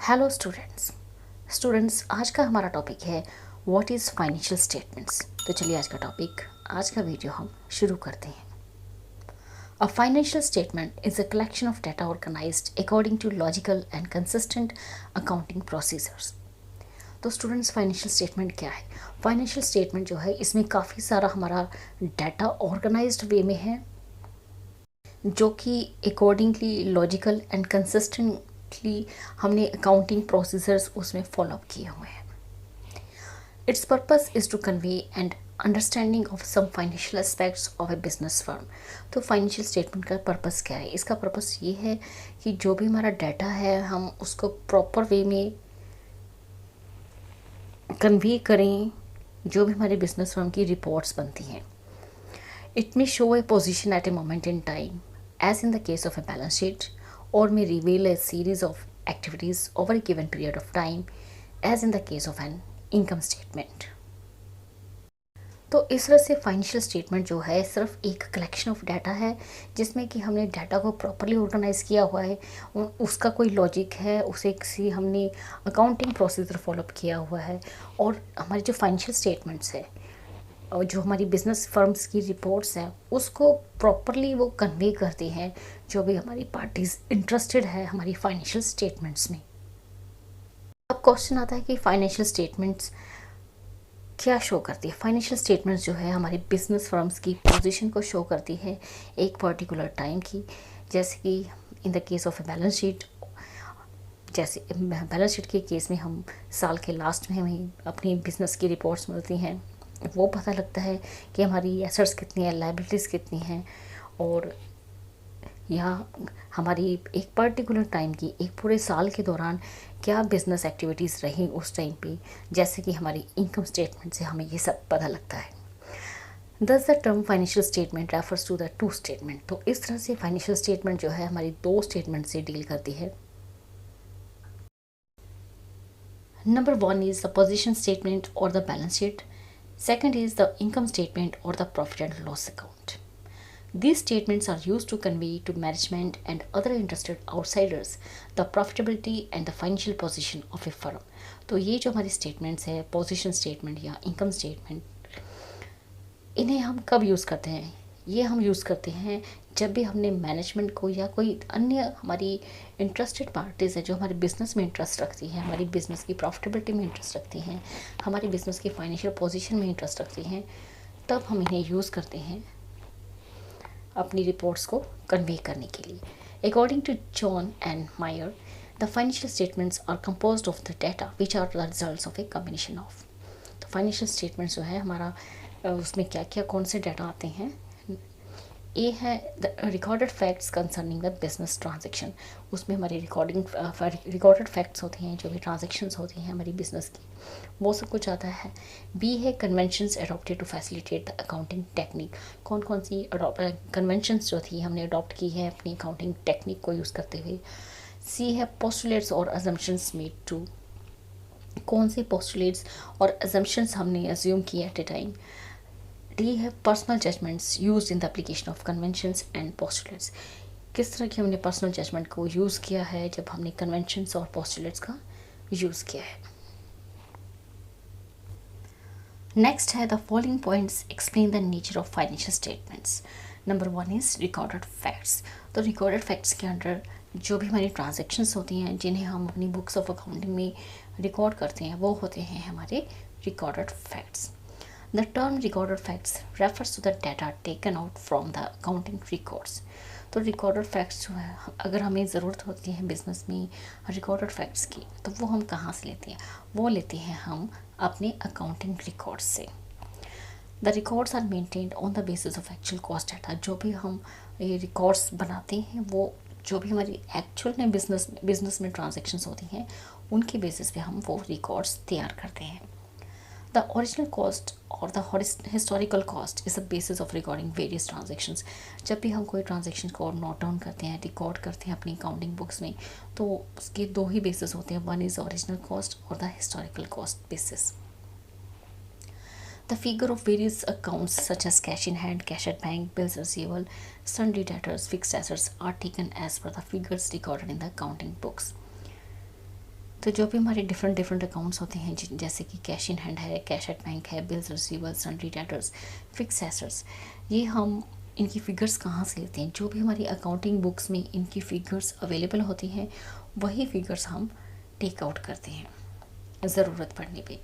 Hello students आज का हमारा टॉपिक है व्हाट इज़ फाइनेंशियल स्टेटमेंट्स। तो चलिए आज का वीडियो हम शुरू करते हैं। A financial statement is a collection of data organised according to logical and consistent accounting procedures. तो स्टूडेंट्स फाइनेंशियल स्टेटमेंट क्या है? फाइनेंशियल स्टेटमेंट जो है इसमें काफ़ी सारा हमारा डाटा ऑर्गेनाइज्ड वे में है जो कि अकॉर्डिंगली लॉजिकल एंड कंसिस्टेंटली हमने अकाउंटिंग प्रोसीजर्स उसमें फॉलोअप किए हुए हैं। It's purpose is to convey and understanding of some financial aspects of a business firm. तो फाइनेंशियल स्टेटमेंट का पर्पस क्या है? इसका पर्पस ये है कि जो भी हमारा डाटा है हम उसको प्रॉपर वे में कन्वे करें। जो भी हमारे बिजनेस फर्म की रिपोर्ट्स बनती हैं, it may show a position at a moment in time, as in the case of a balance sheet, or may reveal a series of activities over a given period of time, as in the case of an income statement. तो इस तरह से financial statement जो है सिर्फ एक collection of data है जिसमें कि हमने डाटा को प्रॉपरली ऑर्गेनाइज किया हुआ है, उसका कोई लॉजिक है, उसे किसी हमने अकाउंटिंग प्रोसीजर फॉलोअप किया हुआ है। और हमारे जो फाइनेंशियल स्टेटमेंट्स है और जो हमारी बिजनेस फर्म्स की रिपोर्ट्स हैं उसको प्रॉपरली वो कन्वे करते हैं जो भी हमारी पार्टीज इंटरेस्टेड है हमारी फाइनेंशियल स्टेटमेंट्स में। अब क्वेश्चन आता है कि फाइनेंशियल स्टेटमेंट्स क्या शो करती है? फाइनेंशियल स्टेटमेंट्स जो है हमारी बिजनेस फर्म्स की पोजीशन को शो करती है एक पर्टिकुलर टाइम की, जैसे कि in the case of a balance sheet. जैसे बैलेंस शीट के केस में हम साल के लास्ट में हमें अपनी बिजनेस की रिपोर्ट्स मिलती हैं, वो पता लगता है कि हमारी एसेट्स कितनी हैं, लायबिलिटीज़ कितनी हैं, और यहाँ हमारी एक पर्टिकुलर टाइम की एक पूरे साल के दौरान क्या बिजनेस एक्टिविटीज़ रही उस टाइम पे, जैसे कि हमारी इनकम स्टेटमेंट से हमें ये सब पता लगता है। Thus the term financial statement refers to the two statement. तो इस तरह से फाइनेंशियल स्टेटमेंट जो है हमारी दो स्टेटमेंट से डील करती है। Number one is the position statement or the balance sheet. Second is the income statement or the profit and loss account. These statements are used to convey to management and other interested outsiders the profitability and the financial position of a firm. तो ये जो हमारी statements है, position statement या income statement, इन्हें हम कब use करते हैं? ये हम यूज़ करते हैं जब भी हमने मैनेजमेंट को या कोई अन्य हमारी इंटरेस्टेड पार्टीज़ है जो हमारे बिज़नेस में इंटरेस्ट रखती हैं, हमारी बिज़नेस की प्रॉफिटेबिलिटी में इंटरेस्ट रखती हैं, हमारी बिज़नेस की फाइनेंशियल पोजीशन में इंटरेस्ट रखती हैं, तब हम इन्हें यूज़ करते हैं अपनी रिपोर्ट्स को कन्वे करने के लिए। According to John and Myer, the financial statements are composed of the data which are the results of a combination of. तो फाइनेंशियल स्टेटमेंट्स जो है हमारा उसमें क्या क्या कौन से डाटा आते हैं? ए है the recorded facts concerning the business transaction. उसमें हमारी रिकॉर्डेड फैक्ट्स होती हैं, जो भी ट्रांजेक्शन्स होती हैं हमारी बिजनेस की, वो सब कुछ आता है। बी है conventions adopted to facilitate the accounting technique. कौन कौन सी कन्वेंशंस जो थी हमने अडॉप्ट की है अपनी अकाउंटिंग टेक्निक को यूज़ करते हुए। सी है पोस्टुलेट्स और अजम्पशंस मेड टू। कौन से पोस्टुलेट्स और अजम्पशंस हमने अज्यूम किए एट ए टाइम। डी है personal judgements used in the application of conventions and postulates. किस तरह की हमने पर्सनल जजमेंट को यूज़ किया है जब हमने कन्वेंशंस और पोस्टुलेट्स का यूज़ किया है। नेक्स्ट है the following points explain the nature of financial statements. Number one is recorded facts. तो रिकॉर्डेड फैक्ट्स के अंडर जो भी हमारी ट्रांजेक्शन्स होती हैं जिन्हें हम अपनी बुक्स ऑफ अकाउंटिंग में रिकॉर्ड करते हैं वो होते हैं हमारे recorded facts. The term recorded facts refers to the data taken out from the accounting records. तो recorded facts जो है अगर हमें ज़रूरत होती है बिजनेस में recorded facts की, तो वो हम कहाँ से लेते हैं? वो लेते हैं हम अपने accounting records से। The records are maintained on the basis of actual cost data. जो भी हम ये records बनाते हैं वो जो भी हमारी एक्चुअल में बिजनेस में ट्रांजेक्शन्स होती हैं उनके बेसिस पे हम वो रिकॉर्ड्स तैयार करते हैं। The original cost और the historical cost is the basis of recording various transactions. जब भी हम कोई ट्रांजेक्शन को नोट डाउन करते हैं, रिकॉर्ड करते हैं अपनी अकाउंटिंग बुक्स में, तो उसके दो ही बेसिस होते हैं, वन इज़ ओरिजिनल कॉस्ट और the historical cost basis. The figure of various accounts such as cash in hand, cash at bank, bills receivable, sundry debtors, fixed assets are taken as per the figures recorded in the accounting books. तो जो भी हमारे different different accounts होते हैं, जैसे कि cash in hand है, cash at bank है, bills receivers, sundry debtors, fix assets, ये हम इनकी फ़िगर्स कहाँ से लेते हैं? जो भी हमारी अकाउंटिंग बुक्स में इनकी फ़िगर्स अवेलेबल होती हैं, वही फ़िगर्स हम टेक आउट करते हैं ज़रूरत पड़ने पे।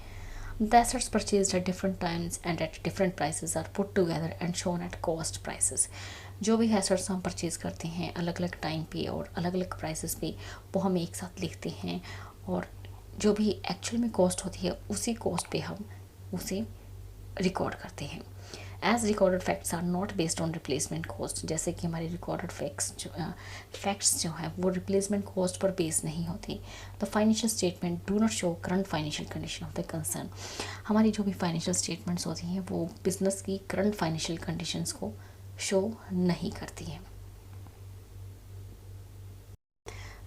The assets purchased at different times and at different prices are put together and shown at cost prices. जो भी एसेट्स हम परचेज़ करते हैं अलग अलग टाइम पे और अलग अलग प्राइसेस पे, वो हम एक साथ लिखते हैं, और जो भी एक्चुअल में कॉस्ट होती है उसी कॉस्ट पे हम उसे रिकॉर्ड करते हैं। As recorded facts are not based on replacement cost, जैसे कि हमारे रिकॉर्डेड फैक्ट्स जो है वो रिप्लेसमेंट कॉस्ट पर बेस नहीं होती। The financial statement do not show current financial condition of the concern. हमारी जो भी फाइनेंशियल स्टेटमेंट्स होती हैं वो बिजनेस की करंट फाइनेंशियल कंडीशंस को शो नहीं करती हैं।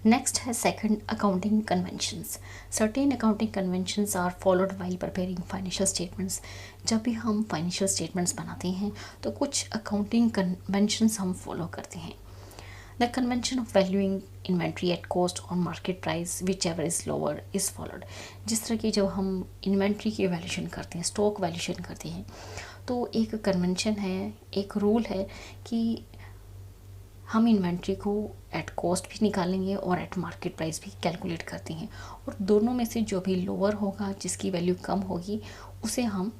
नेक्स्ट है second, accounting conventions. Certain accounting conventions are followed while preparing financial statements. जब भी हम फाइनेंशियल स्टेटमेंट्स बनाते हैं तो कुछ अकाउंटिंग कन्वेंशंस हम फॉलो करते हैं। The convention of valuing inventory at cost or market price whichever is lower is followed. जिस तरह की जब हम इन्वेंट्री की वैल्यूशन करते हैं, स्टॉक वैल्यूशन करते हैं, तो एक कन्वेंशन है, एक रूल है कि हम इन्वेंट्री को एट कॉस्ट भी निकालेंगे और एट मार्केट प्राइस भी कैलकुलेट करते हैं, और दोनों में से जो भी लोअर होगा, जिसकी वैल्यू कम होगी, उसे हम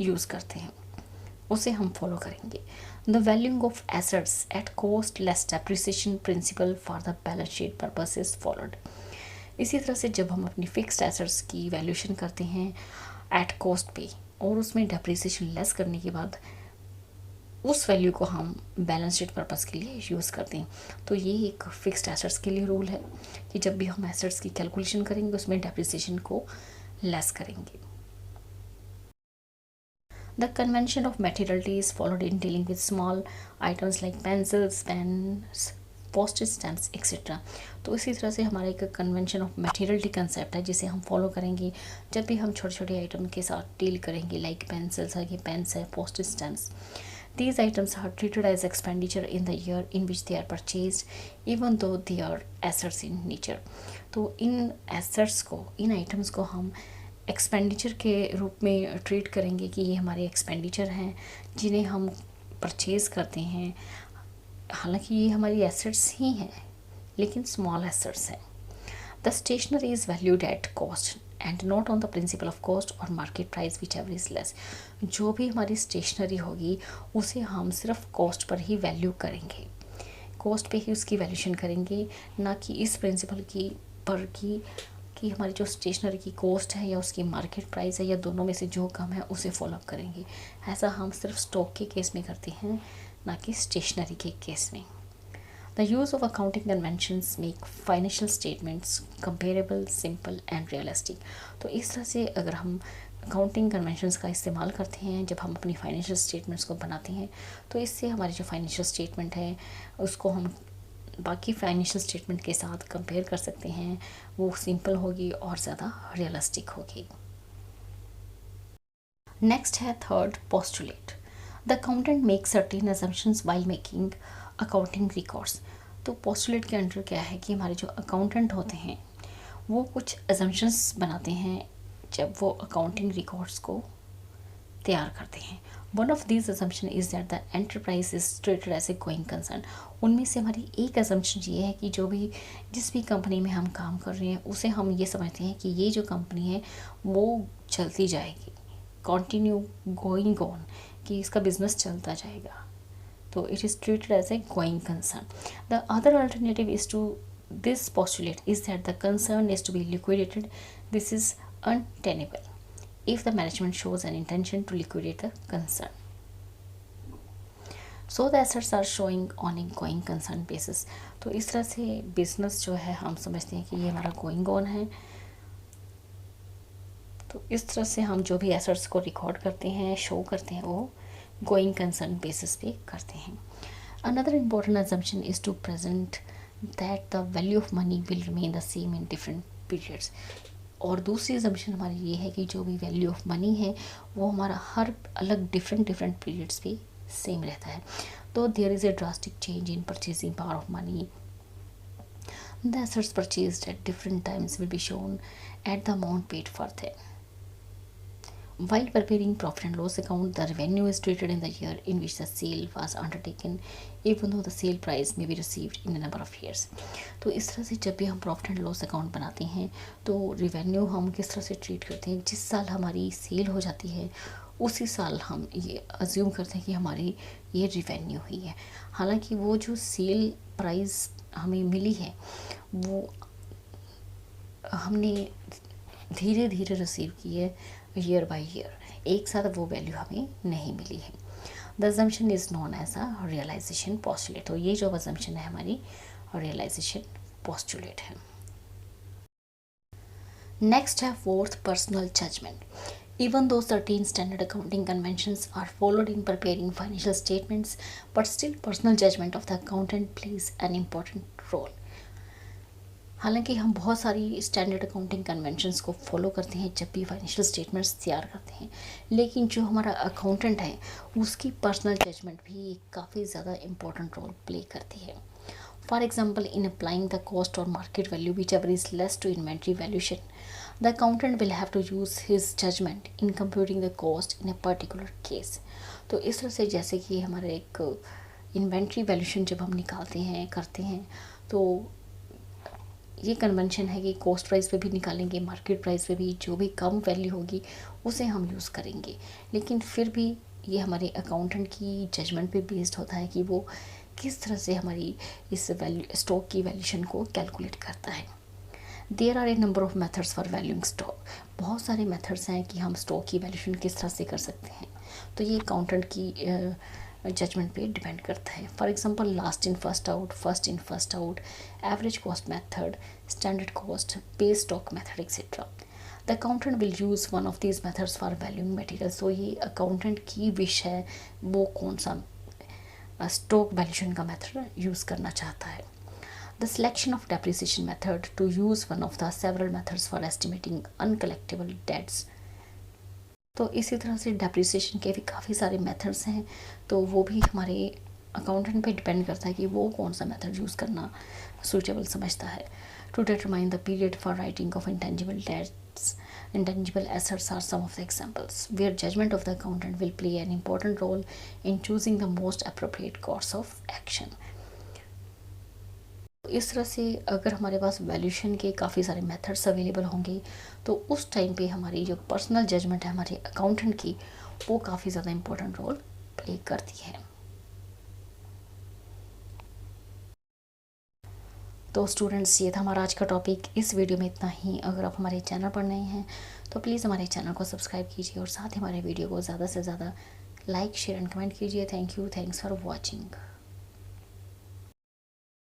यूज़ करते हैं, उसे हम फॉलो करेंगे। The valuing of assets at cost less depreciation principle for the balance sheet purpose is followed. इसी तरह से जब हम अपनी फिक्स्ड एसेट्स की वैल्यूशन करते हैं एट कॉस्ट पे और उसमें डेप्रिसिएशन लेस करने के बाद उस वैल्यू को हम बैलेंस शीट पर्पस के लिए यूज़ करते हैं। तो ये एक फिक्स्ड एसेट्स के लिए रूल है कि जब भी हम एसेट्स की कैलकुलेशन करेंगे उसमें डेप्रिसिएशन को लेस करेंगे। The convention of materiality is followed in dealing with small items like pencils, pens, postage stamps, etc. तो इसी तरह से हमारा एक कन्वेंशन ऑफ मटेरियलिटी कंसेप्ट है जिसे हम फॉलो करेंगे जब भी हम छोटे छोटे आइटम के साथ डील करेंगे, लाइक पेंसिल्स है, पेन्स है, postage stamps. These items are treated as expenditure in the year in which they are purchased, even though they are assets in nature. तो इन assets को, इन आइटम्स को हम एक्सपेंडिचर के रूप में ट्रीट करेंगे कि ये हमारे एक्सपेंडिचर हैं जिन्हें हम परचेज़ करते हैं। हालांकि ये हमारी एसेट्स ही हैं, लेकिन स्मॉल एसेट्स हैं। The stationery is valued at cost and not on the principle of cost or market price whichever is less. जो भी हमारी स्टेशनरी होगी उसे हम सिर्फ कॉस्ट पर ही वैल्यू करेंगे, कॉस्ट पे ही उसकी वैल्यूशन करेंगे, ना कि इस प्रिंसिपल की पर कि हमारी जो स्टेशनरी की कॉस्ट है या उसकी मार्केट प्राइस है या दोनों में से जो कम है उसे फॉलो अप करेंगे। ऐसा हम सिर्फ स्टॉक के केस में करते हैं, ना कि स्टेशनरी के केस में। The use of accounting conventions make financial statements comparable, simple and realistic. तो इस तरह से अगर हम अकाउंटिंग कन्वेंशंस का इस्तेमाल करते हैं जब हम अपनी फाइनेंशियल स्टेटमेंट्स को बनाते हैं, तो इससे हमारी जो फाइनेंशियल स्टेटमेंट है उसको हम बाकी फाइनेंशियल स्टेटमेंट के साथ कंपेयर कर सकते हैं, वो सिंपल होगी और ज़्यादा रियलिस्टिक होगी। नेक्स्ट है third, postulate. The accountant make certain assumptions while making accounting records. तो पोस्टुलेट के अंडर क्या है कि हमारे जो अकाउंटेंट होते हैं वो कुछ असम्पशंस बनाते हैं जब वो अकाउंटिंग रिकॉर्ड्स को तैयार करते हैं। One of these assumption is that the enterprise is treated as a going concern. उनमें से हमारी एक असम्पशन ये है कि जिस भी कंपनी में हम काम कर रहे हैं उसे हम ये समझते हैं कि ये जो कंपनी है वो चलती जाएगी, कंटिन्यू गोइंग ऑन, कि इसका बिजनेस चलता जाएगा। तो it is treated as a going concern. The other alternative is to this postulate is that the concern is to be liquidated. This is untenable if the management shows an intention to liquidate the concern. So the assets are showing on a going concern basis. तो इस तरह से business जो है हम समझते हैं कि ये हमारा गोइंग ऑन है। तो इस तरह से हम जो भी एसेट्स को रिकॉर्ड करते हैं, शो करते हैं, वो गोइंग कंसर्न बेसिस पे करते हैं। Another important assumption is to present that the value of money will remain the same in different periods. और दूसरी assumption हमारी ये है कि जो भी वैल्यू ऑफ मनी है वो हमारा हर अलग डिफरेंट पीरियड्स पे सेम रहता है। तो there is a drastic change in purchasing power of money. The assets purchased at different times will be shown at the amount paid for them. While preparing profit and loss account, the revenue is treated in the year in which the sale was undertaken, even though the sale price may be received in a number of years. तो इस तरह से जब भी हम profit and loss account बनाते हैं तो रिवेन्यू हम किस तरह से ट्रीट करते हैं, जिस साल हमारी सेल हो जाती है उसी साल हम ये अज्यूम करते हैं कि हमारी ये रिवेन्यू हुई है। हालांकि वो जो सेल प्राइस हमें मिली है वो हमने धीरे धीरे रिसीव की है, ईयर बाय ईयर, एक साथ वो वैल्यू हमें नहीं मिली है। The assumption is known as a realisation postulate. तो ये जो अजम्पशन है हमारी रियलाइजेशन पोस्टुलेट है। नेक्स्ट है fourth, personal judgement. Even though certain standard accounting conventions are followed in preparing financial statements, but still personal judgment of the accountant plays an important role. हालांकि हम बहुत सारी स्टैंडर्ड अकाउंटिंग कन्वेंशंस को follow करते हैं जब भी फाइनेंशियल स्टेटमेंट्स तैयार करते हैं, लेकिन जो हमारा अकाउंटेंट है उसकी पर्सनल जजमेंट भी काफ़ी ज़्यादा इम्पोर्टेंट रोल प्ले करती है। For example, in applying the cost or market value whichever is less to inventory valuation, the accountant will have to use his judgement in computing the cost in a particular case. तो इस तरह से जैसे कि हमारे एक inventory valuation जब हम निकालते हैं करते हैं तो ये कन्वेंशन है कि कॉस्ट प्राइस पे भी निकालेंगे, मार्केट प्राइस पे भी, जो भी कम वैल्यू होगी उसे हम यूज़ करेंगे। लेकिन फिर भी ये हमारे अकाउंटेंट की जजमेंट पे बेस्ड होता है कि वो किस तरह से हमारी इस वैल्यू स्टॉक की वैल्यूशन को कैलकुलेट करता है। There are a number of methods for valuing stock. बहुत सारे मेथड्स हैं कि हम स्टॉक की वैल्यूशन किस तरह से कर सकते हैं, तो ये अकाउंटेंट की जजमेंट पे डिपेंड करता है। For example, last in first out, first in first out, average cost method, standard cost, base stock method etcetera. The accountant will use one of these methods for valuing material. So ये accountant की wish है वो कौन सा stock valuation का method use करना चाहता है। The selection of depreciation method to use one of the several methods for estimating uncollectible debts। तो इसी तरह से डेप्रिसिएशन के भी काफ़ी सारे मेथड्स हैं, तो वो भी हमारे अकाउंटेंट पे डिपेंड करता है कि वो कौन सा मेथड यूज़ करना सूटेबल समझता है। To determine the period for writing off intangible debts, intangible assets are some of the examples where judgment of the accountant will play an important role in choosing the most appropriate course of action। इस तरह से अगर हमारे पास valuation के काफ़ी सारे methods available होंगे तो उस टाइम पे हमारी जो पर्सनल जजमेंट है हमारे अकाउंटेंट की वो काफ़ी ज़्यादा इम्पोर्टेंट रोल प्ले करती है। तो स्टूडेंट्स, ये था हमारा आज का टॉपिक। इस वीडियो में इतना ही। अगर आप हमारे चैनल पर नए हैं तो प्लीज़ हमारे चैनल को सब्सक्राइब कीजिए और साथ ही हमारे वीडियो को ज़्यादा से ज़्यादा लाइक, शेयर एंड कमेंट कीजिए। Thank you, thanks for watching.